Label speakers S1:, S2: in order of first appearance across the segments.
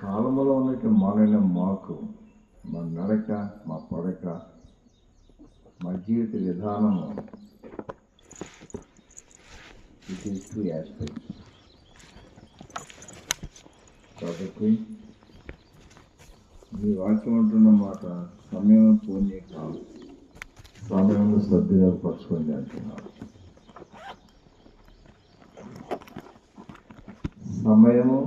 S1: కాలంలో ఉన్నట్టు మారిన మాకు మా నడక, మా పడక, మా జీవిత విధానము, ఇట్ ఈస్ 2 aspects. కాబట్టి మీ వాక్యం అంటున్న మాట సమయం పోనీ కాదు, సమయంలో సద్వినియోగపరచుకోండి అంటున్నారు. సమయము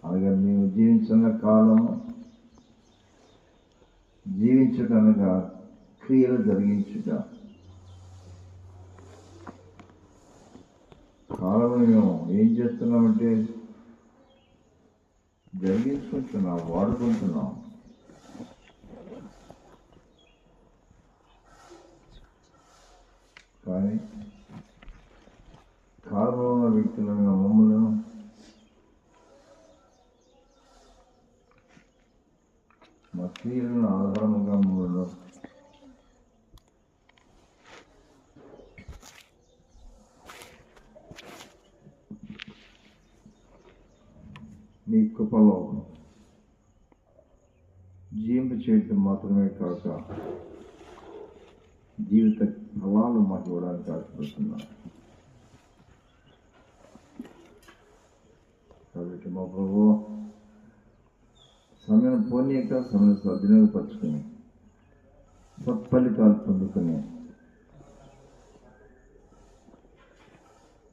S1: అనగా మేము జీవించిన కాలము, జీవించటనగా క్రియలు జరిగించుట. కాలం మేము ఏం చేస్తున్నామంటే జరిగించుకుంటున్నాం, వాడుకుంటున్నాం. కానీ కాలంలో ఉన్న వ్యక్తులను మమ్మల్ని మా క్రియలను ఆధారంగా మమ్మల్ని మీ కృపలో జీవింప చేయటం మాత్రమే కాక జీవిత ఫలాలు మాకు ఇవ్వడానికి ఆశపడుతున్నాం. కాబట్టి మా ప్రభు సమయం పోనీయక సమయం సద్వినియోగపరుచుకుని సత్ఫలితాలు పొందుకుని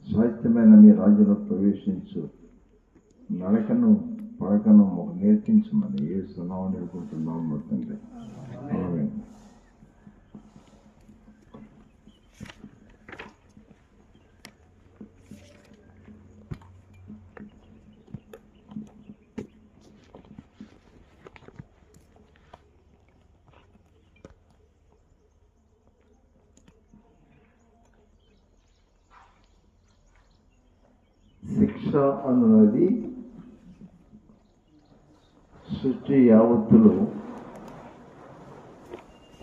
S1: స్వాస్థ్యమైన మీ రాజ్యంలో ప్రవేశించు నడకను పడకను మాకు నేర్పించమని యేసునామమున వేడుకుంటున్నాం తండ్రి. ఆమేన్. శిక్ష అన్నది సృష్టి యావత్తులు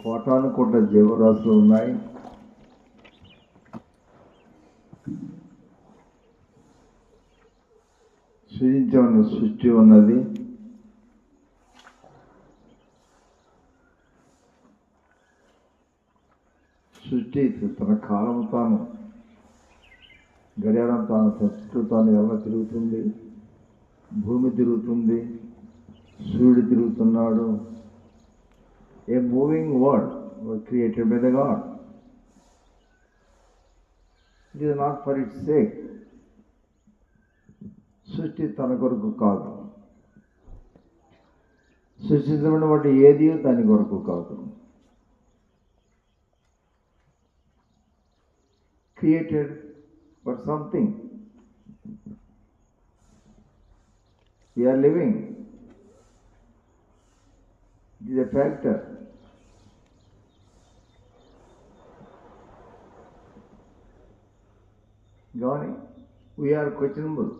S1: కోటాను కోట్ల జీవరాశులు ఉన్నాయి. సృజించమన్న సృష్టి ఉన్నది. సృష్టి తన కాలం తాను, గడియారం తాను చుట్టూ తాను ఎలా తిరుగుతుంది, భూమి తిరుగుతుంది, సూర్యుడు తిరుగుతున్నాడు. ఏ moving world was created by the God. It is not for its sake. సృష్టి తన కొరకు కాదు, సృష్టించబడిన వాటి ఏది దాని కొరకు కాదు. Created for something. We are living. It is a factor. కానీ we are questionable.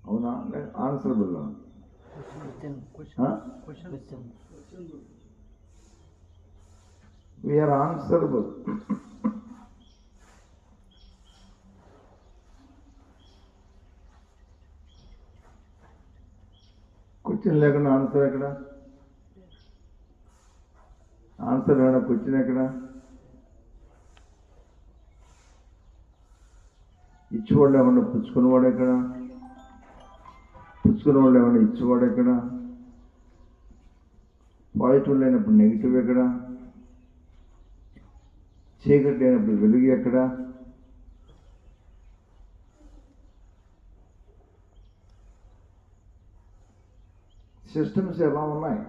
S1: అవునా? Answerable. We are answerable. Question లేకుండా ఆన్సర్ ఎక్కడ? ఆన్సర్ లేకుండా క్వశ్చన్ ఎక్కడ? ఇచ్చేవాళ్ళు ఏమన్నా పుచ్చుకునేవాడు ఎక్కడ? పుచ్చుకునేవాళ్ళు ఏమన్నా ఇచ్చేవాడు ఎక్కడ? పాజిటివ్ లేనప్పుడు నెగిటివ్ ఎక్కడ? చీకటి లేనప్పుడు వెలుగు ఎక్కడ? సిస్టమ్స్ ఎలా ఉన్నాయి?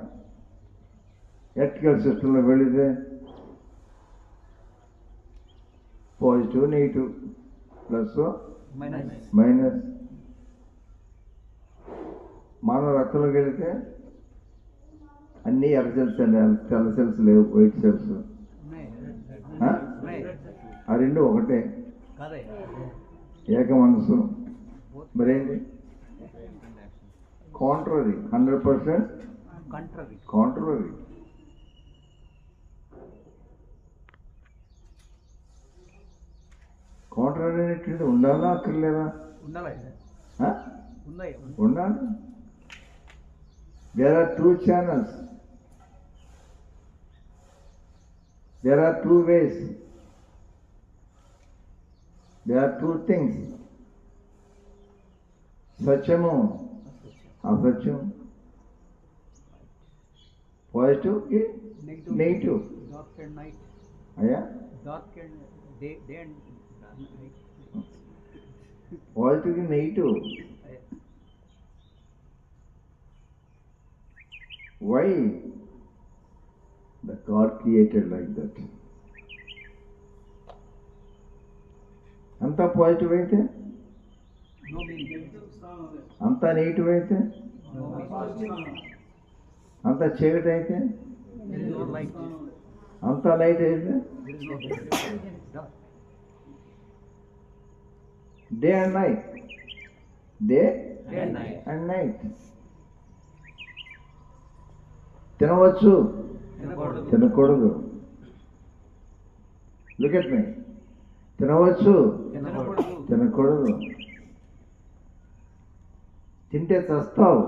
S1: ఎలక్ట్రికల్ సిస్టంలో వెళితే పాజిటివ్, నెగిటివ్, ప్లస్ మైనస్. మానవ రక్తంలోకి వెళితే అన్నీ ఎర్ర సెల్స్ అండి, తెల్ల సెల్స్ లేవు, వైట్ సెల్స్. ఆ రెండు ఒకటే, ఏక మనసు. మరేంటి? Contrary, 100% contrary. కాంట్రరీ అనేటువంటి ఉండాలా అక్కర్లేదా? ఉండాలి. There are two channels. There are two ways. There are two things. సత్యము, అసత్యం. పాజిటివ్ కి నెగిటివ్. అయ్యా, పాజిటివ్ కి negative. Why? The God created like that. అంతా పాజిటివ్ అయితే, అంతా నెగిటివ్ అయితే, అంతా చీకటి అయితే, అంతా లైట్ అయితే, day and night, day and night. తినవచ్చు, తినకూడదు. Look at me. తినవచ్చు, తినకూడదు. తింటే చస్తావు,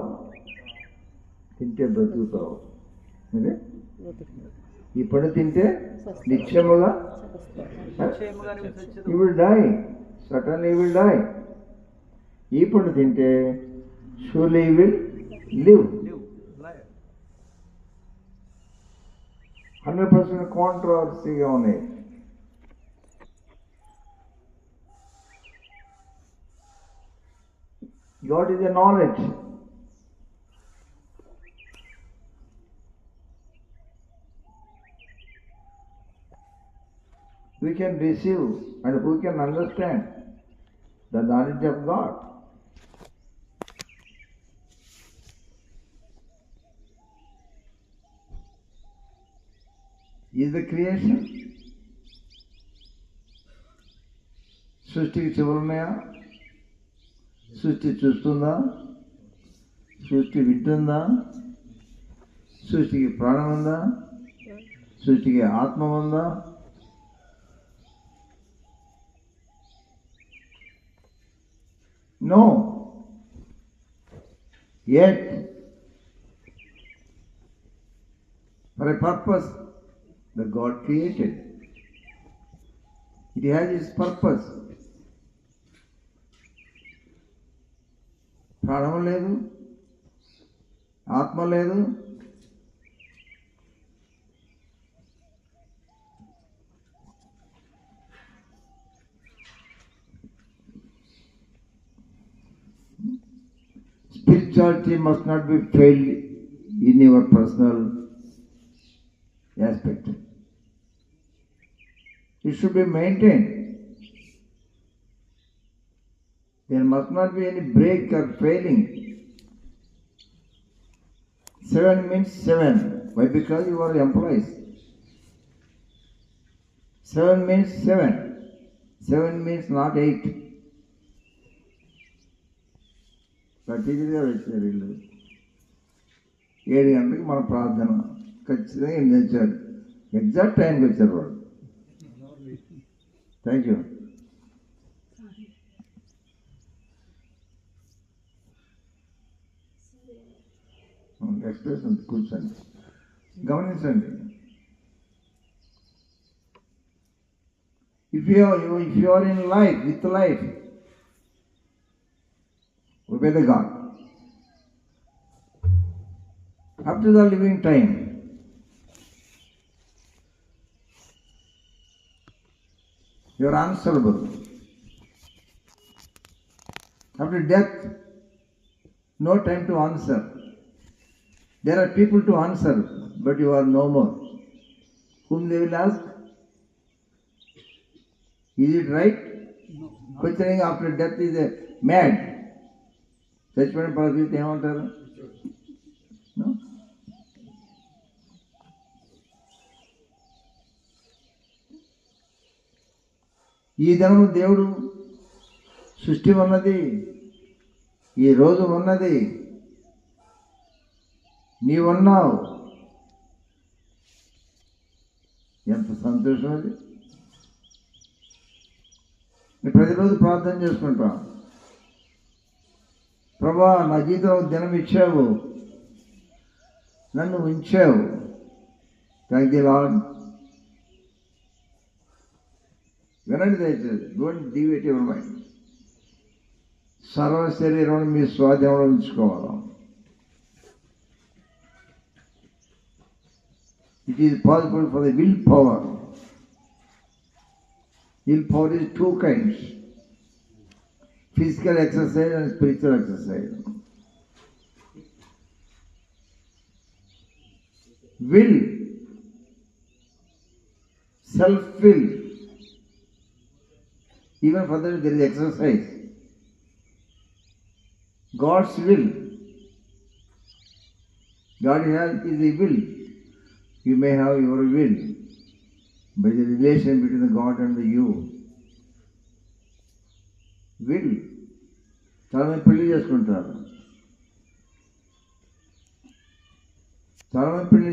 S1: తింటే బ్రతుకుతావు. అదే ఈ పండు తింటే నిశ్చయముగా you will die, suddenly you will die. ఈ పండు తింటే షూర్లీ యు విల్ లివ్. 100% కాంట్రవర్సీగా ఉన్నాయి. God is a knowledge. We can receive and who can understand the knowledge of God? Is the creation? సృష్టికి చివరున్నాయా? సృష్టి చూస్తుందా? సృష్టి వింటుందా? సృష్టికి ప్రాణం ఉందా? సృష్టికి ఆత్మ ఉందా? No. Yet, for a purpose that God created, it has its purpose. ప్రాణం లేదు, ఆత్మ లేదు, spirituality must not be failed in your personal aspect. It should be maintained. There must not be any break or failing. 7 means 7. Why? Because you are employees. 7 means 7. 7 means not 8. టీచర్గా వచ్చారు వీళ్ళు. 7 గంటలకు మన ప్రార్థన ఖచ్చితంగా 8 వచ్చారు. ఎగ్జాక్ట్ టైంకి వచ్చారు వాళ్ళు. Thank you. ఎక్స్ప్రెషన్ కూర్చోండి, గమనించండి. If you are in life, with life, obey the God. Up to the living time, you are answerable. After death, no time to answer. There are people to answer, but you are no more. Whom they will ask? Is it right? No. Questioning after death is a mad. చచ్చిపోయిన పరిస్థితి ఏమంటారు? ఈ దినం దేవుడు సృష్టి ఉన్నది, ఈ రోజు ఉన్నది, నీవున్నావు. ఎంత సంతోషం అది. నేను ప్రతిరోజు ప్రార్థన చేసుకుంటాను. ప్రభా నా జీవితంలో దినం ఇచ్చావు, నన్ను ఉంచావు. Thank you lord. వినండి దయచేసి, డోంట్ డివేట్ యువర్ మైండ్. సర్వ శరీరం మీ స్వాధీనంలో ఉంచుకోవాలి. It is possible for the will power. Will power is two kinds, physical exercise and spiritual exercise. Will, self-will, even for that there is exercise. God's will, God has His will. You may have your will, but the relation between the God and the you. Will. చాలా మంది పెళ్లి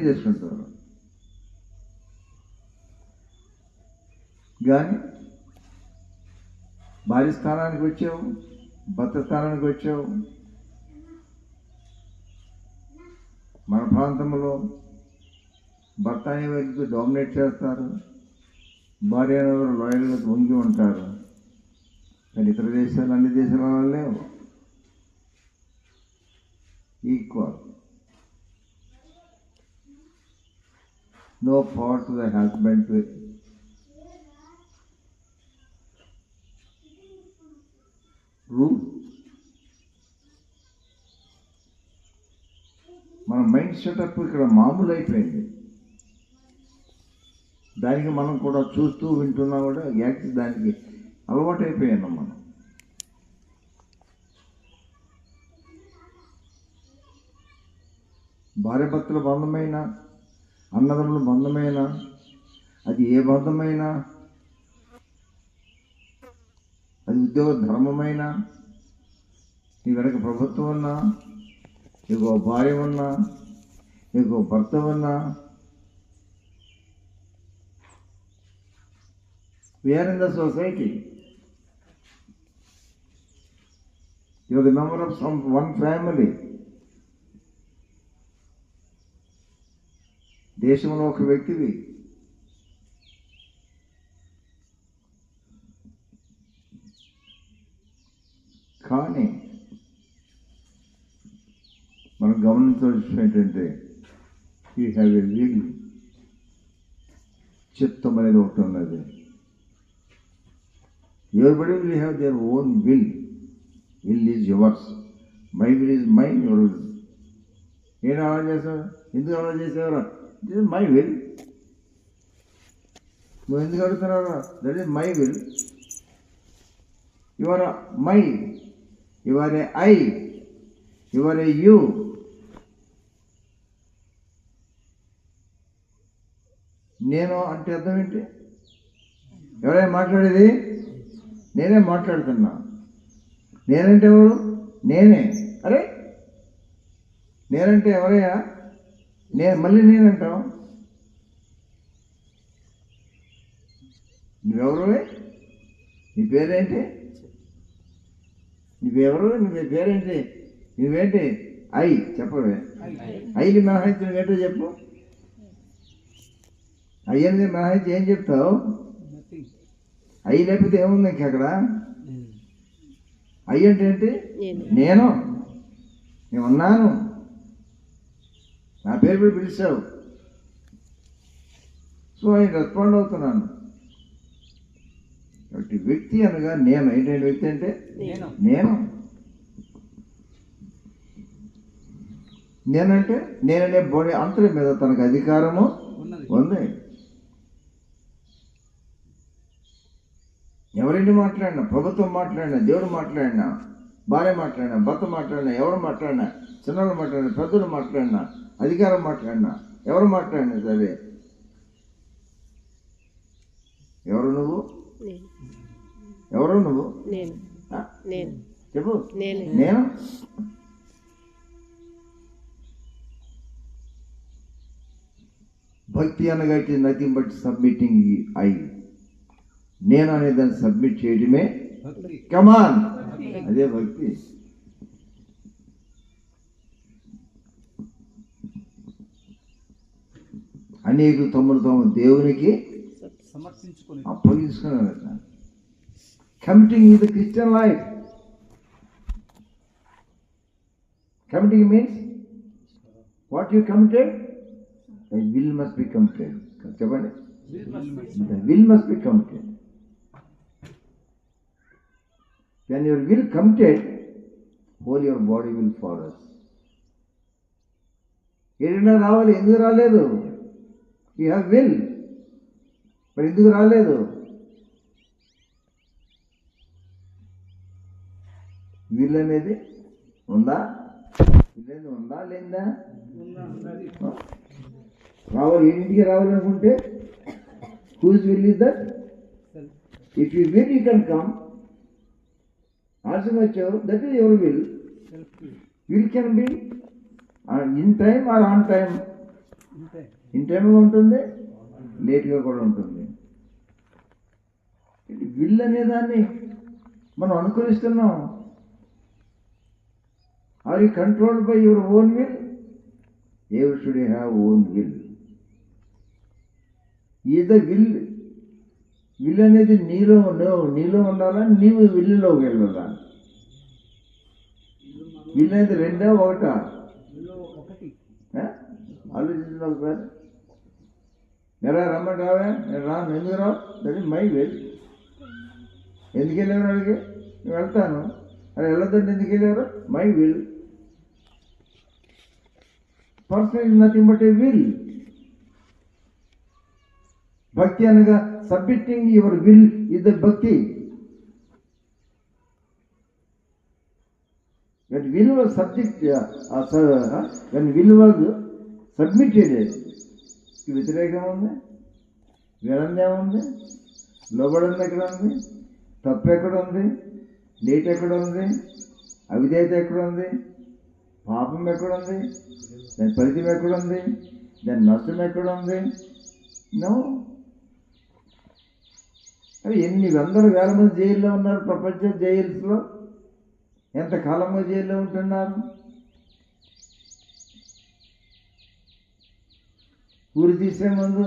S1: చేసుకుంటారు, కానీ భార్య స్థానానికి వచ్చావు, భర్త స్థానానికి వచ్చావు. మన ప్రాంతంలో భర్త అనే వ్యక్తి డామినేట్ చేస్తారు, భార్య అనేవారు లాయల్గా వంగి ఉంటారు. కానీ ఇతర దేశాలు, అన్ని దేశాలలో లేవు. Equal. No power to the husband to rule. మన మైండ్ సెటప్ ఇక్కడ మామూలు అయిపోయింది. దానికి మనం కూడా చూస్తూ వింటున్నా కూడా దానికి అలవాటైపోయాను మనం. భార్యాభర్తల బంధమైన, అన్నదమ్ముల బంధమైన, అది ఏ బంధమైనా, అది ఉద్యోగ ధర్మమైన, నీ వెనక ప్రభుత్వం ఉన్నా, నీకు భార్య ఉన్నా, నీకు భర్త ఉన్నా, we are in the society. You are the member of one family. దేశంలో ఒక వ్యక్తివి. కానీ మనం గమనించాల్సిన విషయం ఏంటంటే, యూ హ్యావ్ ఎ విల్. చిత్తం అనేది ఒకటి ఉన్నది. Everybody will have their own will. Will is yours. My will is mine, your will. నేను అలా చేసావు, ఎందుకు అలా చేసేవరా? This is my will. నువ్వు ఎందుకు అడుగుతున్నారా? That is my will. You are a my. You are a I. You are a you. నేను అంటే అర్థం ఏంటి? ఎవరైనా మాట్లాడేది? నేనే మాట్లాడుతున్నా. నేనంటే ఎవరు? నేనే. అరే నేనంటే ఎవరయ్యా? మళ్ళీ నేనంటావు. నువ్వెవరు? నీ పేరేంటి? నువ్వెవరు? నీ పేరేంటి? నువ్వేంటి? ఐ చెప్పవే. ఐని మినహాయించి నువ్వేంటో చెప్పు. అయ్యని మినహాయించి ఏం చెప్తావు? అయ్యి లేకపోతే ఏముంది ఇంక అక్కడ? అయ్యి అంటే ఏంటి? నేనున్నాను. నా పేరు కూడా పిలిచావు, సో ఆయన రెస్పాండ్ అవుతున్నాను. కాబట్టి వ్యక్తి అనగా నేను. ఏంటంటే వ్యక్తి అంటే నేనంటే నేననే బాడీ అంతరి మీద తనకు అధికారము ఉంది. ఎవరెన్ని మాట్లాడినా, ప్రభుత్వం మాట్లాడినా, దేవుడు మాట్లాడినా, భార్య మాట్లాడినా, భర్త మాట్లాడినా, ఎవరు మాట్లాడినా, చిన్నలు మాట్లాడినా, పెద్దలు మాట్లాడినా, అధికారం మాట్లాడినా, ఎవరు మాట్లాడినా సరే, ఎవరు నువ్వు? చెప్పు. నేను. భక్తి అనగా it is nothing but submitting I. నేను అనే దాన్ని సబ్మిట్ చేయడమే. కమాన్, అదే భక్తి. అనేకులు తమను తాము దేవునికి అప్పగించుకున్నారట. Committing is the Christian life. Committing means what you committed, the will must be committed. చెప్పండి, the will must be committed. When your will committed, whole your body will follow. ఏదైనా రావాలి, ఎందుకు రాలేదు? యూ హ్యావ్ విల్, మరి ఎందుకు రాలేదు? Will అనేది ఉందా? విల్ అనేది ఉందా లేదా? రావాలి, ఏంటికి రావాలనుకుంటే whose will is that? If you will, you can come. ఆలస్యంగా వచ్చావు, that is your will. Will can be in time or on time. In టైమ్గా ఉంటుంది, లేట్గా కూడా ఉంటుంది. విల్ అనేదాన్ని మనం అనుకరిస్తున్నాం. Are you controlled by your own will? ఎవరి should you have own will. Is the will. Will అనేది నీలో ఉండాలా, నీవు విల్లులోకి వెళ్ళాలా? విల్ అనేది రెండా ఒకటా? ఆలోచించిన ఒకసారి. ఎలా రమ్మంటే రావే, నేను రాను. ఎందుకు రావు? That is my will. ఎందుకు వెళ్ళేవారు అడిగి? నేను వెళ్తాను. అలా వెళ్ళొద్దంటే ఎందుకు వెళ్ళేవారు? My will. Person is nothing but a will. భక్తి అనగా submitting your will is the bhakti. When will was when will was submitted, వ్యతిరేకం ఉంది, వినందే ఉంది, లోబడింది ఎక్కడ ఉంది, తప్పు ఎక్కడ ఉంది, లేట్ ఎక్కడ ఉంది, అవిధేయత ఎక్కడ ఉంది, పాపం ఎక్కడ ఉంది, దాని ఫలితం ఎక్కడ ఉంది, దాని నష్టం ఎక్కడ ఉంది? నో. అవి ఎన్ని వందల వేల మంది జైల్లో ఉన్నారు. ప్రపంచ జైల్స్లో ఎంతకాలంగా జైల్లో ఉంటున్నారు. ఊరి తీసే ముందు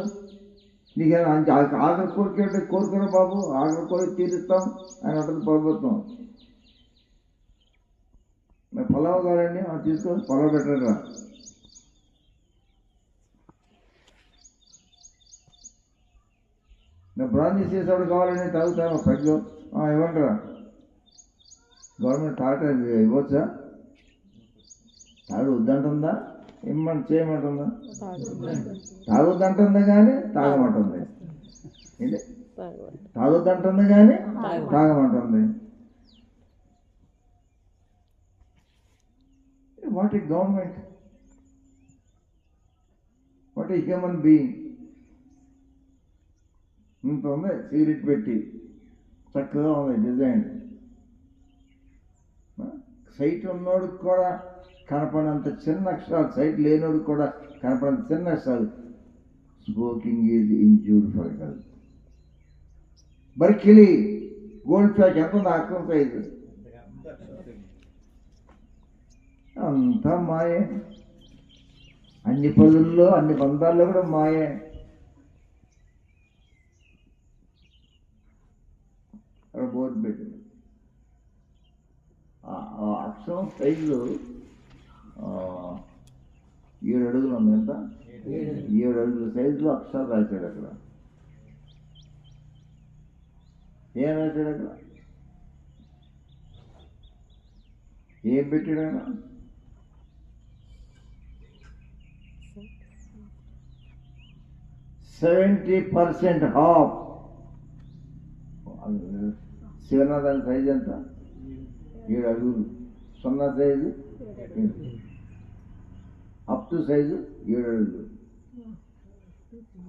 S1: నీకు ఆఖరి కోరిక అంటే కోరుకురా బాబు, ఆఖరి కోరిక తీరుస్తాం అని ఉంటుంది ప్రభుత్వం. మరి పొలం కావాలండి, తీసుకొని పొలం పెట్టరా. బ్రాంచ్ చేసేవాడు కావాలని తాగుతాను పైలో ఇవ్వండిరా. గవర్నమెంట్ తాగటానికి ఇవ్వచ్చా? తాగు వద్దంటుందా? చేయమంటుందా? తాగొద్దంటుందా కానీ తాగమంటుంది. ఏంటి? తాగొద్దంటుంది కానీ తాగమంటుంది. What a government, what a human being. ఇంత ఉంది, సిగరెట్ పెట్టి చక్కగా ఉంది డిజైన్. సైట్ ఉన్నోడికి కూడా కనపడినంత చిన్న అక్షరాలు, సైట్ లేనోడికి కూడా కనపడినంత చిన్న అక్షరాలు. Smoking is injured for health. Berkeley gold pack ఎంత ఉంది? అక్రం సైజు. అంతా మాయే. అన్ని పదుల్లో అన్ని బంధాల్లో కూడా మాయే. బోర్డు పెట్టింది. అక్షరం సైజు 7 అడుగులు ఉంది. ఎంత? 7 అడుగుల సైజులో అక్షరాలు రాశాడు అక్కడ. ఏం రాశాడు అక్కడ? ఏం పెట్టాడు ఆయన? $70% ఆఫ్. శివనాథాని సైజు ఎంత? 7 అడుగులు. 0 సైజు, అప్ టు సైజు 7 అడుగులు.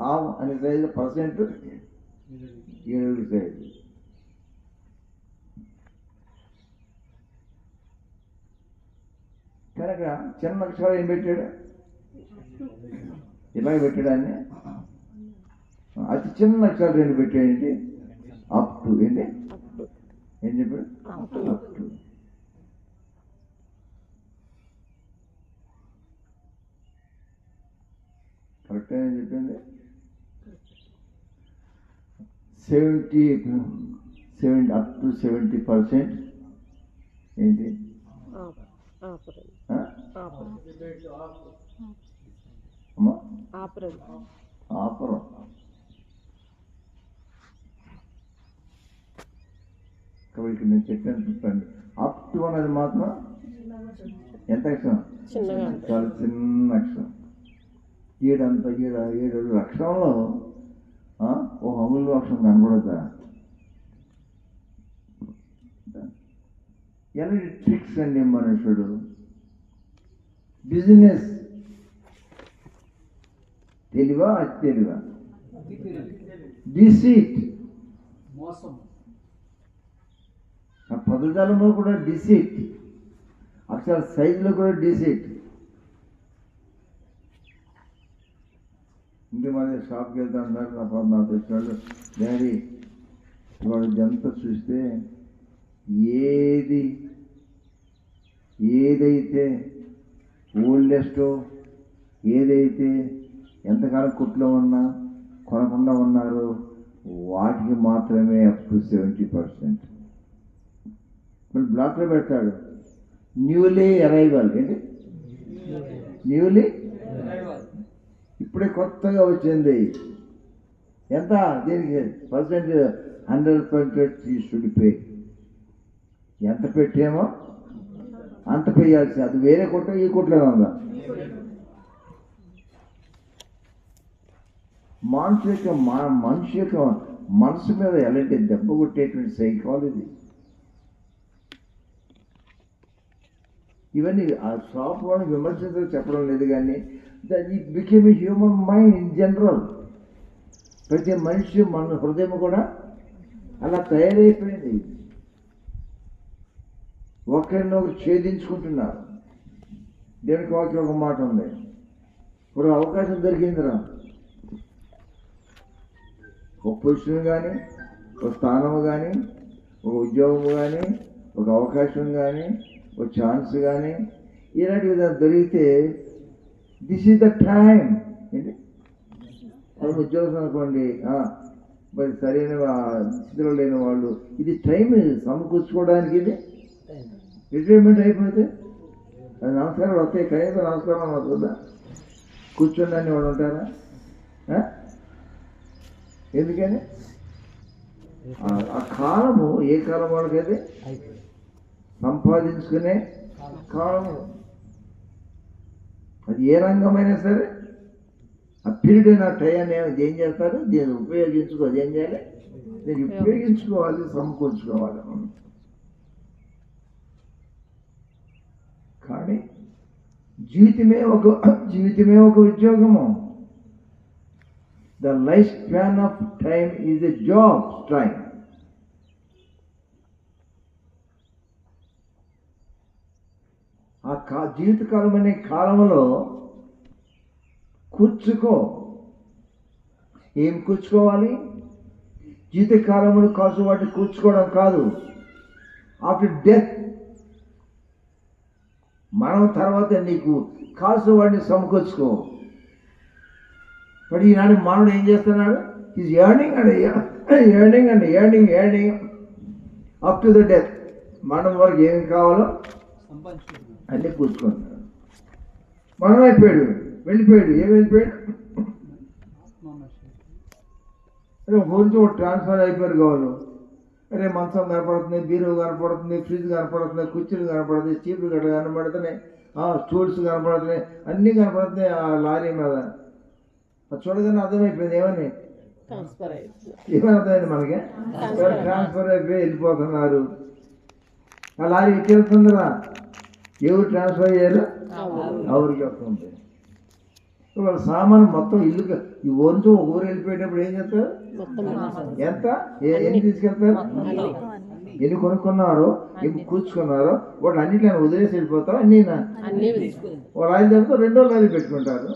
S1: హాఫ్ అనే సైజు పర్సెంట్ 7 అడుగులు సైజు. కనుక చిన్న అక్షరాలు ఏం పెట్టాడు? ఇలాగ పెట్టాడాన్ని. అతి చిన్న అక్షరాలు 2 పెట్టాడండి. Up to. ఏంటి ఏం చెప్పాడు? Up to. కరెక్ట్ అని చెప్పింది. అప్ టు 70% ఏంటి అమ్మా ఆపరం. కాబట్టి ఇక్కడ నేను చెప్పాను చెప్పండి, అప్ టు అనేది మాత్రం ఎంత అక్షరం? చాలా చిన్న అక్షరం. 7 అక్షరంలో ఒక అమూల్య అక్షరం కనపడతా. ఎలాంటి ట్రిక్స్ అండి మనుషుడు. బిజినెస్ తెలివా అది తెలివా? డిసీట్, ఆ పదజాలంలో కూడా డిసీట్, అక్షర సైజులో కూడా డిసీట్. ఇంకే మరి షాప్కి వెళ్తా అన్నారు నాతో వచ్చాడు, డాడీ వాడు జంత చూస్తే ఏదైతే ఓల్డెస్టో, ఏదైతే ఎంతకాలం కుట్లో ఉన్నా కొనకుండా ఉన్నారో వాటికి మాత్రమే అప్ టు 70%. మళ్ళీ బ్లాక్లో పెడతాడు న్యూలీ అరైవల్. ఏంటి న్యూలీ? ఇప్పుడే కొత్తగా వచ్చింది. ఎంత దీనికి పర్సెంట్? 100% should pay. ఎంత పెట్టేమో అంత పేయాల్సి. అది వేరే కొట్ట ఈ కొట్లోనే ఉందా? మనిషి యొక్క మనసు మీద ఎలాంటి దెబ్బ కొట్టేటువంటి సైకాలజీ ఇవన్నీ. ఆ షాప్ వాడిని విమర్శించడం చెప్పడం లేదు, కానీ it became a human mind in general. ప్రతి మనిషి మన హృదయం కూడా అలా తయారైపోయింది. ఒకరినొకరు ఛేదించుకుంటున్నారు. దేవునికి వాక్యం ఒక మాట ఉంది, ఇప్పుడు అవకాశం దొరికిందిరా, ఒక పొజిషన్ కానీ, ఒక స్థానం కానీ, ఒక ఉద్యోగం కానీ, ఒక అవకాశం కానీ, ఒక ఛాన్స్ కానీ ఇలాంటి విధాలు దొరికితే దిస్ ఈజ్ ద టైం. ఏంటి ఉద్యోగం అనుకోండి, మరి సరైన స్థితిలో లేని వాళ్ళు, ఇది టైం సమకూర్చుకోవడానికి. ఇది రిటైర్మెంట్ అయిపోతే అది నమస్కారం వస్తాయి, కనీసం నమస్కారం అవుతుందా? కూర్చోండి వాడు ఉంటారా? ఎందుకని ఆ కాలము ఏ కాలం వాళ్ళకైతే సంపాదించుకునే కాలము. అది ఏ రంగమైనా సరే ఆ పీరియడ్ అయిన టైంని ఏం చేస్తారు? దీన్ని ఉపయోగించుకో. అది ఏం చేయాలి? దీన్ని ఉపయోగించుకోవాలి, సమకూర్చుకోవాలి. కానీ జీవితమే ఒక ఉద్యోగము. The lifespan of time is a job time. ఆ జీవితకాలం అనే కాలంలో కూర్చుకో. ఏం కూర్చుకోవాలి? జీవితకాలంలో కాసు వాటిని కూర్చుకోవడం కాదు. ఆఫ్టర్ డెత్, మరణం తర్వాత నీకు కాసు వాడిని సమకూర్చుకో. మరి ఈనాడు మానవుడు ఏం చేస్తున్నాడు? Is earning up to the death. మరణం వరకు ఏమి కావాలో అన్నీ కూర్చుకుంటున్నాడు. మరణం అయిపోయాడు, వెళ్ళిపోయాడు. ఏమి వెళ్ళిపోయాడు? అరే గురించి ఒక ట్రాన్స్ఫర్ అయిపోయారు కావాలి. అరే మంచం కనపడుతుంది, బీరో కనపడుతుంది, ఫ్రిడ్జ్ కనపడుతుంది, కుర్చీలు కనపడుతుంది, చీపులు గట్ట కనపడుతున్నాయి, స్టూల్స్ కనపడుతున్నాయి, అన్నీ కనపడుతున్నాయి ఆ లారీ మీద. అది చూడగానే అర్థమైపోయింది. ఏమని అర్థమైంది మనకి? ట్రాన్స్ఫర్ అయిపోయి వెళ్ళిపోతున్నారు. ఆ లారీ ఎక్కేస్తుందిరా, ఎవరు ట్రాన్స్ఫర్ చేయాలో ఎవరికి వస్తుంది. వాళ్ళ సామాను మొత్తం ఇల్లు ఈ ఊరు ఒక ఊరు వెళ్ళిపోయేటప్పుడు ఏం చేస్తారు? ఎంత ఎన్ని తీసుకెళ్తారు? ఎన్ని కొనుక్కున్నారో, ఎన్ని కూర్చుకున్నారో వాడు అన్నింటిని వదిలేసి వెళ్ళిపోతారు. అన్నీ వాళ్ళు ఆయన చెప్తే 2 లారీ పెట్టుకుంటారు.